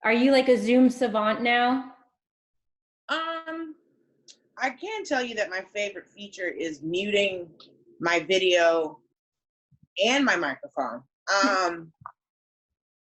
Are you like a Zoom savant now? Um, I can tell you that my favorite feature is muting my video and my microphone.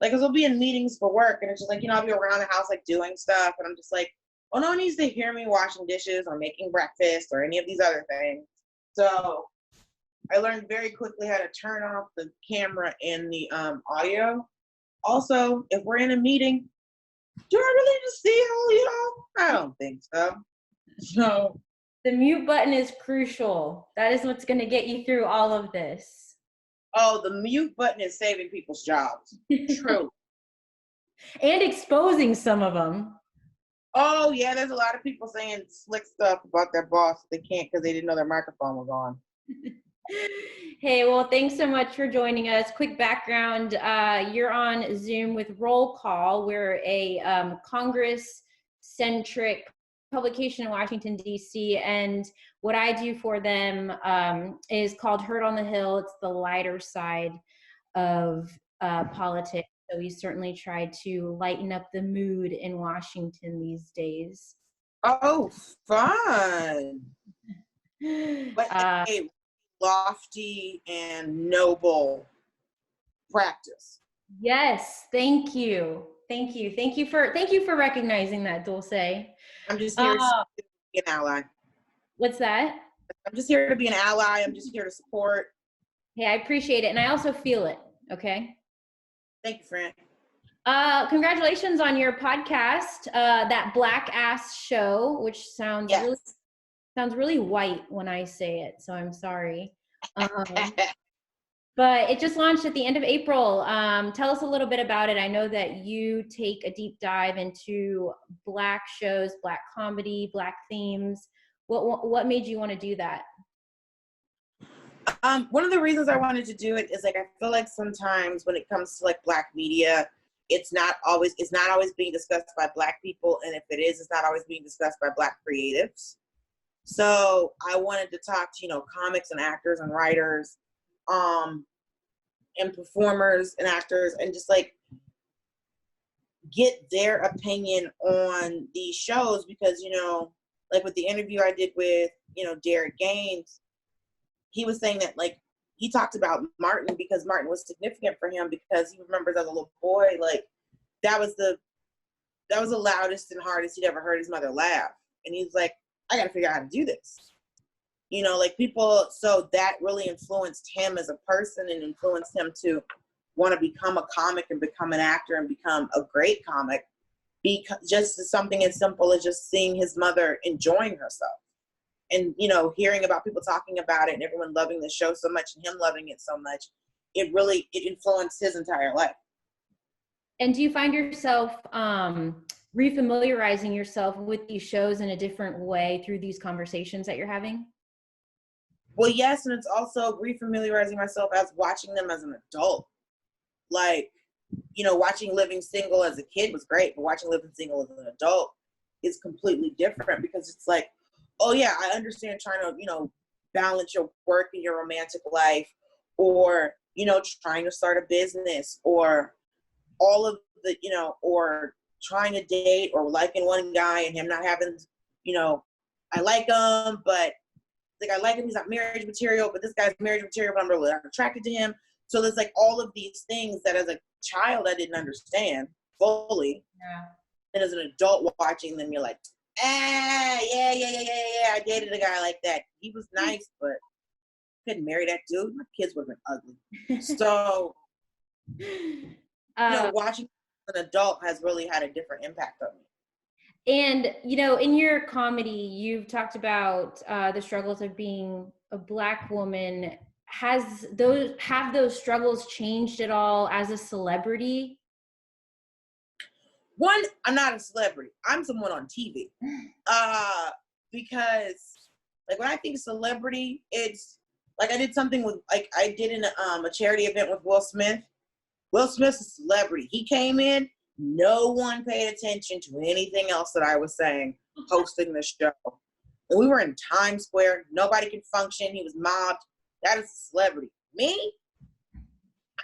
Like, cause we'll be in meetings for work, and it's just like, I'll be around the house like doing stuff, and I'm just like, well, no one needs to hear me washing dishes or making breakfast or any of these other things. So I learned very quickly how to turn off the camera and the audio. Also, if we're in a meeting, do I really need to see all? I don't think so. So The mute button is crucial. That is what's going to get you through all of this. oh, the mute button is saving people's jobs. True. And exposing some of them. Oh yeah, there's a lot of people saying slick stuff about their boss. They can't because they didn't know their microphone was on. Hey, well, thanks so much for joining us. Quick background, you're on Zoom with Roll Call. We're a Congress-centric publication in Washington, D.C., and what I do for them is called Heard on the Hill. It's the lighter side of politics, so we certainly try to lighten up the mood in Washington these days. Oh, fun. But a lofty and noble practice. Yes, thank you. Thank you. Thank you for recognizing that, Dulcé. I'm just here to be an ally. What's that? I'm just here to be an ally. I'm just here to support. Hey, I appreciate it. And I also feel it. Okay. Thank you, Fran. Congratulations on your podcast, that Black Ass Show, which sounds really white when I say it. So I'm sorry. But it just launched at the end of April. Tell us a little bit about it. I know that you take a deep dive into Black shows, Black comedy, Black themes. What made you want to do that? One of the reasons I wanted to do it is like I feel like sometimes when it comes to like Black media, it's not always being discussed by Black people, and if it is, it's not always being discussed by Black creatives. So I wanted to talk to comics and actors and writers, and performers and actors, and just like get their opinion on these shows, because like with the interview I did with Derek Gaines, he was saying that like he talked about Martin because Martin was significant for him, because he remembers as a little boy, like that was the loudest and hardest he'd ever heard his mother laugh, and he's like, I gotta figure out how to do this. Like people, so that really influenced him as a person and influenced him to want to become a comic and become an actor and become a great comic, because just something as simple as just seeing his mother enjoying herself and, hearing about people talking about it and everyone loving the show so much and him loving it so much, it influenced his entire life. And do you find yourself refamiliarizing yourself with these shows in a different way through these conversations that you're having? Well, yes, and it's also refamiliarizing myself as watching them as an adult. Like, watching Living Single as a kid was great, but watching Living Single as an adult is completely different, because it's like, oh yeah, I understand trying to, balance your work and your romantic life, or, trying to start a business, or all of the, or trying to date, or liking one guy and him not having, I like him, but like I like him, he's not marriage material, but this guy's marriage material, but I'm really attracted to him. So there's like all of these things that as a child I didn't understand fully. Yeah. And as an adult watching them, you're like, yeah, I dated a guy like that. He was nice, but couldn't marry that dude. My kids would have been ugly. So, watching an adult has really had a different impact on me. And, in your comedy, you've talked about the struggles of being a Black woman. Have those struggles changed at all as a celebrity? One, I'm not a celebrity. I'm someone on TV. Because like when I think celebrity, it's like I did something with, like I did a charity event with Will Smith. Will Smith's a celebrity. He came in, no one paid attention to anything else that I was saying, hosting the show. And we were in Times Square. Nobody could function. He was mobbed. That is a celebrity. Me,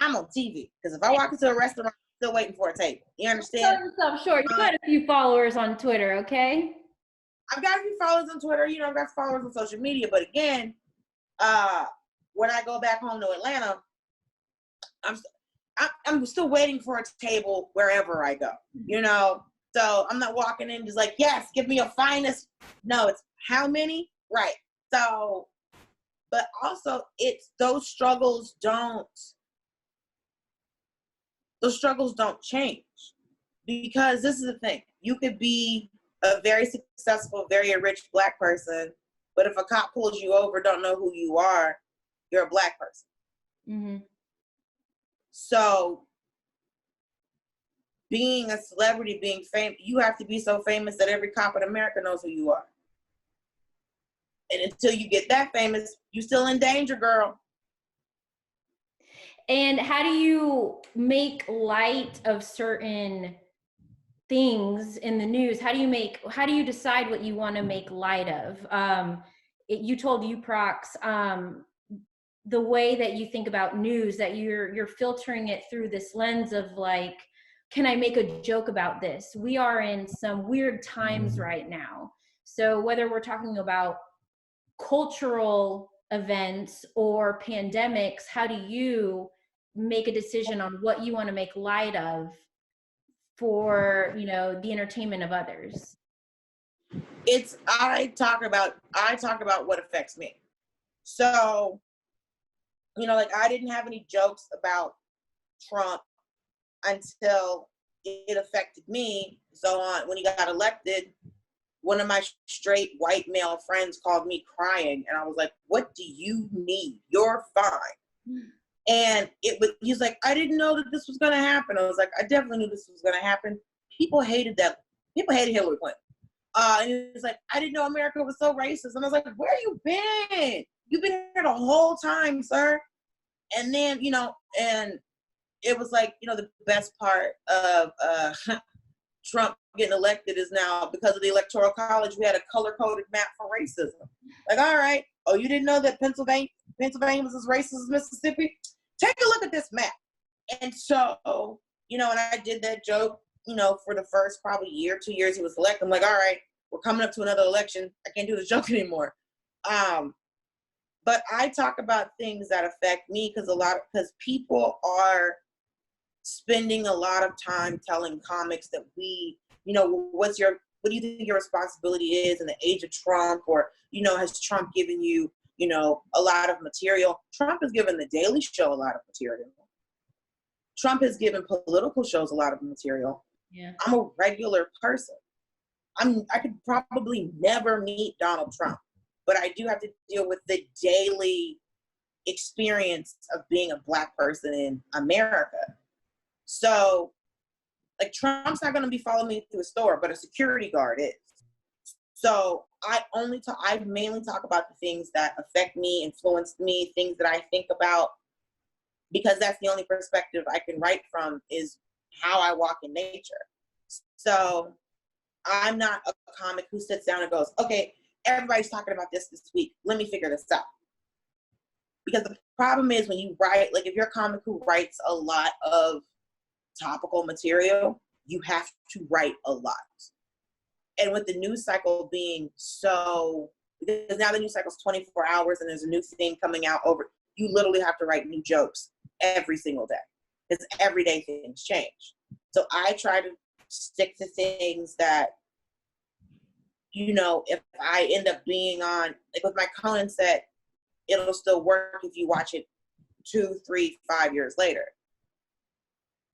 I'm on TV. Because if I walk into a restaurant still waiting for a table. You Don't sell understand? yourself short. You got a few followers on Twitter, okay? I've got a few followers on Twitter. You know, I've got followers on social media. But again, when I go back home to Atlanta, I'm still waiting for a table wherever I go. You know, so I'm not walking in just like, yes, give me your finest. No, it's how many? Right. So, but also it's those struggles don't change, because this is the thing. You could be a very successful, very rich Black person, but if a cop pulls you over, don't know who you are, you're a Black person. Mm-hmm. So being a celebrity, being famous, you have to be so famous that every cop in America knows who you are. And until you get that famous, you still in danger, girl. And how do you make light of certain things in the news? How do you decide what you want to make light of? You told UProx, the way that you think about news, that you're filtering it through this lens of like, can I make a joke about this? We are in some weird times right now. So whether we're talking about cultural events or pandemics, how do you make a decision on what you want to make light of for, the entertainment of others? I talk about what affects me. So, like, I didn't have any jokes about Trump until it affected me. So when he got elected, one of my straight white male friends called me crying, and I was like, what do you need? You're fine. And he's like, I didn't know that this was going to happen. I was like, I definitely knew this was going to happen. People hated Hillary Clinton. And he was like, I didn't know America was so racist. And I was like, where you been? You've been here the whole time, sir. And then, and it was like, the best part of Trump getting elected is now, because of the Electoral College, we had a color-coded map for racism. Like, all right, oh, you didn't know that Pennsylvania was as racist as Mississippi? Take a look at this map. And so, and I did that joke, for the first probably year, 2 years he was elected. I'm like, all right, we're coming up to another election. I can't do this joke anymore. But I talk about things that affect me because people are spending a lot of time telling comics that what do you think your responsibility is in the age of Trump? Or, has Trump given you, a lot of material? Trump has given The Daily Show a lot of material. Trump has given political shows a lot of material. Yeah. I'm a regular person. I could probably never meet Donald Trump, but I do have to deal with the daily experience of being a Black person in America. So, like, Trump's not going to be following me through a store, but a security guard is. So I mainly talk about the things that affect me, influenced me, things that I think about, because that's the only perspective I can write from, is how I walk in nature. So I'm not a comic who sits down and goes, okay, everybody's talking about this week. Let me figure this out. Because the problem is, when you write, like, if you're a comic who writes a lot of topical material, you have to write a lot. And with the news cycle being because now the news cycle is 24 hours and there's a new thing coming out you literally have to write new jokes every single day, because every day things change. So I try to stick to things that, if I end up being on, like with my Conan set, it'll still work if you watch it 2, 3, 5 years later.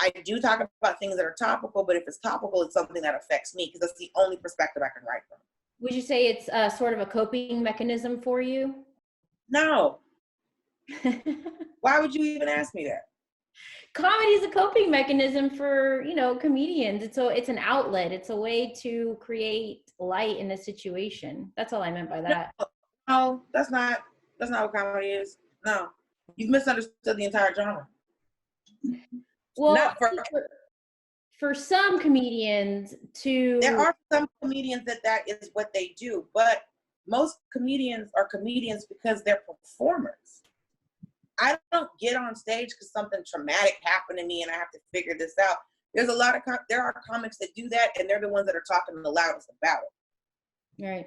I do talk about things that are topical, but if it's topical, it's something that affects me, because that's the only perspective I can write from. Would you say it's sort of a coping mechanism for you? No. Why would you even ask me that? Comedy is a coping mechanism for, comedians. It's an outlet. It's a way to create light in a situation. That's all I meant by that. No, that's not what comedy is. No. You've misunderstood the entire genre. Well, for some comedians there are some comedians that is what they do, but most comedians are comedians because they're performers. I don't get on stage because something traumatic happened to me and I have to figure this out. There's a lot of, there are comics that do that, and they're the ones that are talking the loudest about it. Right.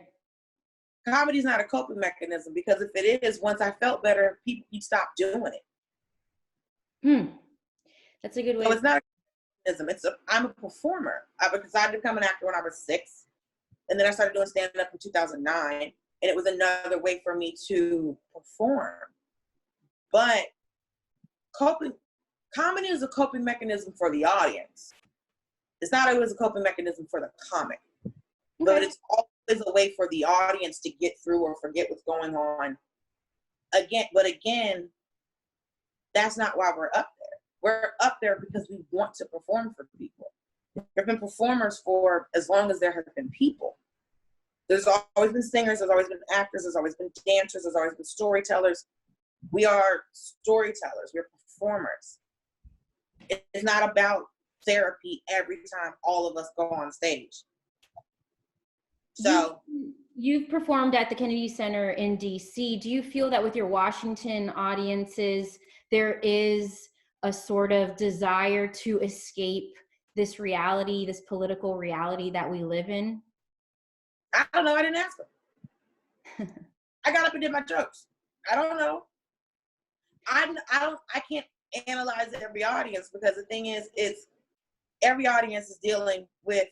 Comedy's not a coping mechanism, because if it is, once I felt better, you'd stop doing it. That's a good way. So it's not a mechanism. I'm a performer. I decided to become an actor when I was 6, and then I started doing stand-up in 2009, and it was another way for me to perform. But comedy is a coping mechanism for the audience. It's not always a coping mechanism for the comic, but it's always a way for the audience to get through or forget what's going on. Again, that's not why we're up there. We're up there because we want to perform for people. There have been performers for as long as there have been people. There's always been singers, there's always been actors, there's always been dancers, there's always been storytellers. We are storytellers, we're performers. It's not about therapy every time all of us go on stage. So you've performed at the Kennedy Center in DC. Do you feel that with your Washington audiences, there is a sort of desire to escape this reality, this political reality that we live in? I don't know. I didn't ask them. I got up and did my jokes. I don't know. I can't analyze every audience, because the thing is, every audience is dealing with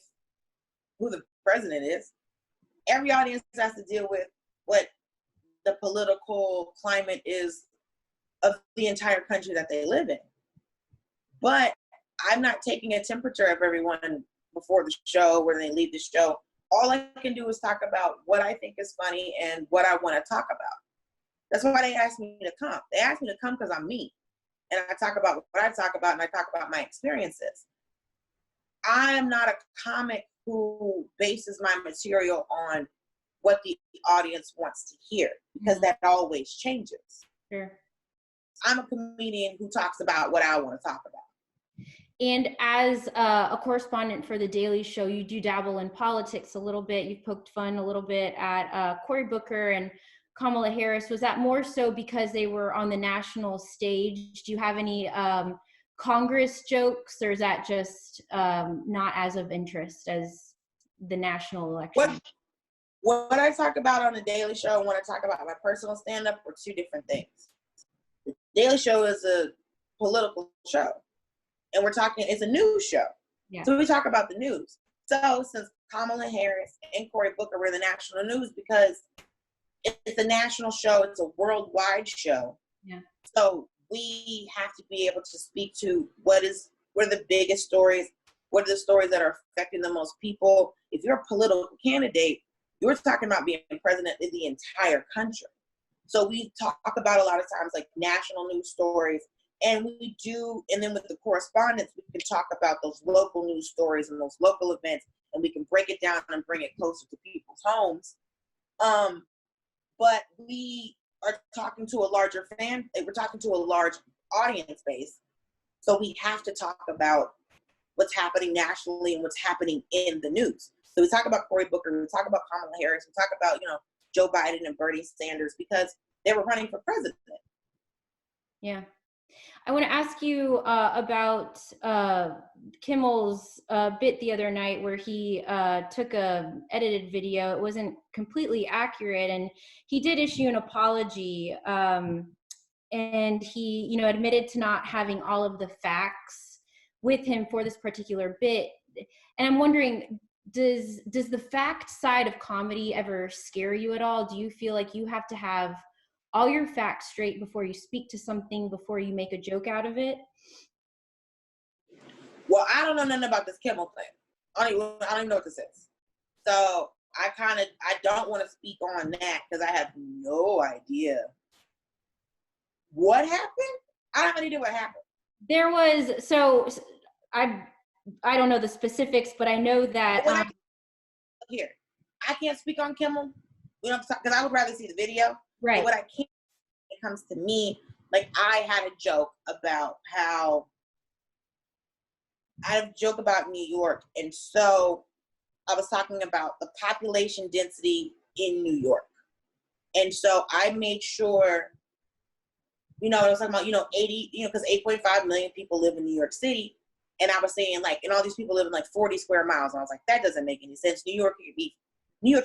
who the president is. Every audience has to deal with what the political climate is of the entire country that they live in. But I'm not taking a temperature of everyone before the show, when they leave the show. All I can do is talk about what I think is funny and what I want to talk about. That's why they asked me to come. They asked me to come because I'm me. And I talk about what I talk about, and I talk about my experiences. I am not a comic who bases my material on what the audience wants to hear, because that always changes. Sure. I'm a comedian who talks about what I want to talk about. And as a correspondent for The Daily Show, you do dabble in politics a little bit. You've poked fun a little bit at Cory Booker and Kamala Harris. Was that more so because they were on the national stage? Do you have any Congress jokes, or is that just not as of interest as the national election? What I talk about on The Daily Show and when I talk about my personal stand-up are two different things. The Daily Show is a political show, and it's a news show. Yeah. So we talk about the news. So since Kamala Harris and Cory Booker were in the national news, because it's a national show, it's a worldwide show. Yeah. So we have to be able to speak to what are the biggest stories, what are the stories that are affecting the most people. If you're a political candidate, you're talking about being president of the entire country. So we talk about a lot of times like national news stories, and then with the correspondents, we can talk about those local news stories and those local events, and we can break it down and bring it closer to people's homes. But we are talking to a large audience base. So we have to talk about what's happening nationally and what's happening in the news. So we talk about Cory Booker, we talk about Kamala Harris, we talk about, Joe Biden and Bernie Sanders, because they were running for president. Yeah. I want to ask you about Kimmel's bit the other night where he took a edited video. It wasn't completely accurate, and he did issue an apology. And he, admitted to not having all of the facts with him for this particular bit. And I'm wondering, does the fact side of comedy ever scare you at all? Do you feel like you have to have all your facts straight before you speak to something, before you make a joke out of it? Well, I don't know nothing about this Kimmel thing. I don't even know what this is. So I don't want to speak on that because I have no idea what happened. I don't have any idea what happened. There was, so I don't know the specifics, but I know that here, I can't speak on Kimmel, because I would rather see the video. Right. But what I can, when it comes to me, like I had a joke about New York, and so I was talking about the population density in New York, and so I made sure, I was talking about 80, because 8.5 million people live in New York City, And I was saying, like, and all these people live in like 40 square miles. And I was like, that doesn't make any sense. New York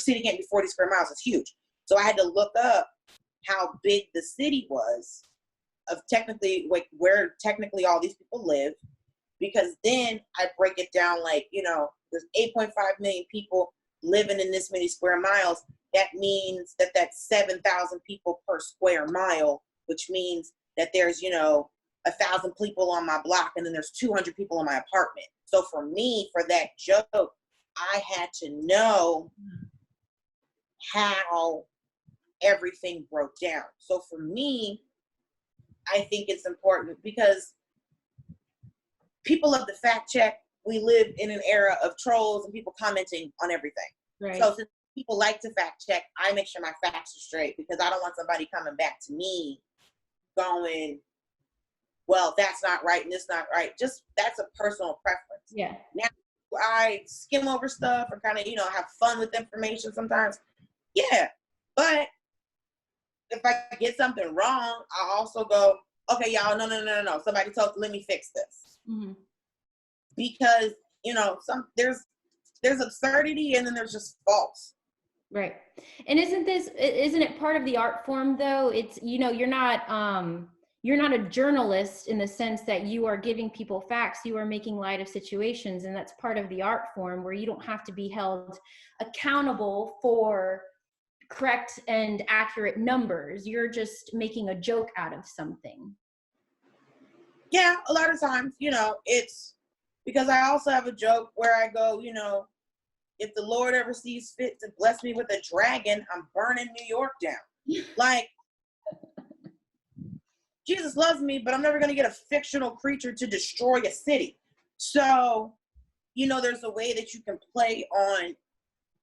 City can't be 40 square miles. It's huge. So I had to look up how big the city was of technically, like, where technically all these people live, because then I break it down like, you know, there's 8.5 million people living in this many square miles. That means that that's 7,000 people per square mile, which means that there's, you know, 1,000 people on my block, and then there's 200 people in my apartment. So for me, for that joke, I had to know how everything broke down. So for me, I think it's important because people love to fact check. We live in an era of trolls and people commenting on everything. Right. So since people like to fact check, I make sure my facts are straight, because I don't want somebody coming back to me going, well, that's not right and this not right. Just, that's a personal preference. Yeah. Now I skim over stuff and kind of, you know, have fun with information sometimes. Yeah. But if I get something wrong, I'll also go, okay, y'all, no. Somebody let me fix this. Mm-hmm. Because, you know, there's absurdity and then there's just false. Right. And isn't it part of the art form though? It's, you know, you're not a journalist in the sense that you are giving people facts, you are making light of situations. And that's part of the art form, where you don't have to be held accountable for correct and accurate numbers. You're just making a joke out of something. Yeah, a lot of times, you know, it's because I also have a joke where I go, you know, if the Lord ever sees fit to bless me with a dragon, I'm burning New York down. Like, Jesus loves me, but I'm never going to get a fictional creature to destroy a city. So, you know, there's a way that you can play on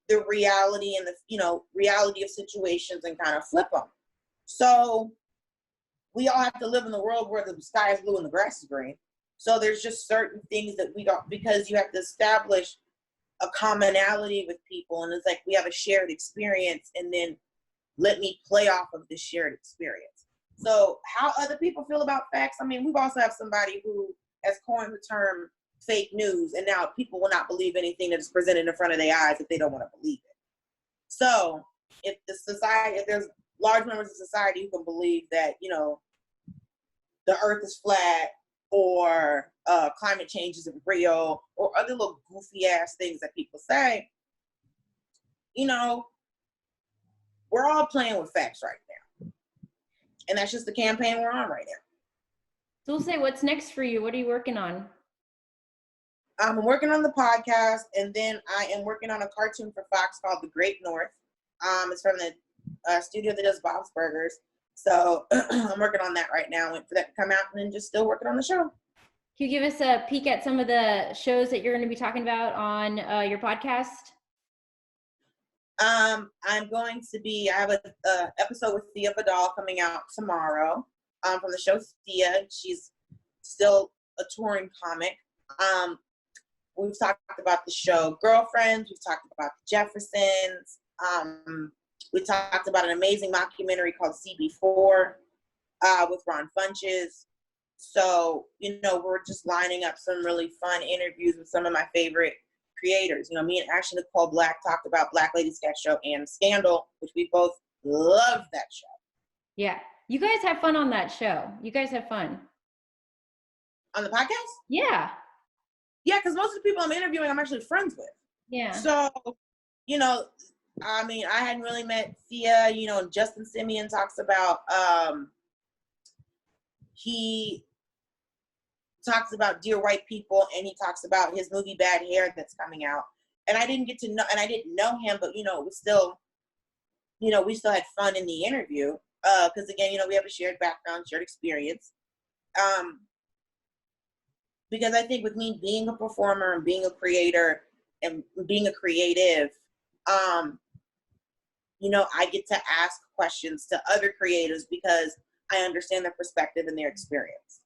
the reality and the, you know, reality of situations and kind of flip them. So we all have to live in the world where the sky is blue and the grass is green. So there's just certain things that we don't, because you have to establish a commonality with people. And it's like, we have a shared experience, and then let me play off of this shared experience. So how other people feel about facts, I mean, we've also have somebody who has coined the term fake news, and now people will not believe anything that is presented in front of their eyes if they don't want to believe it. So if there's large members of society who can believe that, you know, the earth is flat, or climate change isn't real, or other little goofy ass things that people say, you know, we're all playing with facts right now. And that's just the campaign we're on right now. Dulcé, what's next for you? What are you working on? I'm working on the podcast, and then I am working on a cartoon for Fox called The Great North. It's from the studio that does Bob's Burgers. So I'm working on that right now. Wait for that to come out, and then just still working on the show. Can you give us a peek at some of the shows that you're going to be talking about on your podcast? I have an episode with Thea Vidal coming out tomorrow from the show Thea. She's still a touring comic. We've talked about the show Girlfriends. We've talked about the Jeffersons. We talked about an amazing mockumentary called CB4 with Ron Funches. So, you know, we're just lining up some really fun interviews with some of my favorite creators. You know, me and Ashley Nicole Black talked about Black Lady Sketch Show and Scandal, which we both love that show. Yeah. You guys have fun on that show. You guys have fun. On the podcast? Yeah. Yeah, because most of the people I'm interviewing, I'm actually friends with. Yeah. So, you know, I mean, I hadn't really met Thea, you know, and Justin Simeon talks about, he talks about Dear White People, and he talks about his movie Bad Hair that's coming out. And I didn't know him, but, you know, it was still, you know, we still had fun in the interview. Because again, you know, we have a shared background, shared experience. Because I think with me being a performer and being a creator and being a creative, you know, I get to ask questions to other creatives because I understand their perspective and their experience.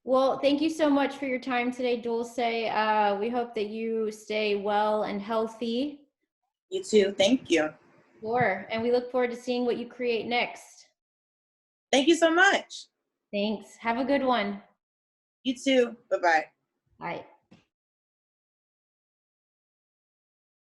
Well, thank you so much for your time today, Dulcé. We hope that you stay well and healthy. You too. Thank you. Sure. And we look forward to seeing what you create next. Thank you so much. Thanks. Have a good one. You too. Bye-bye. Bye.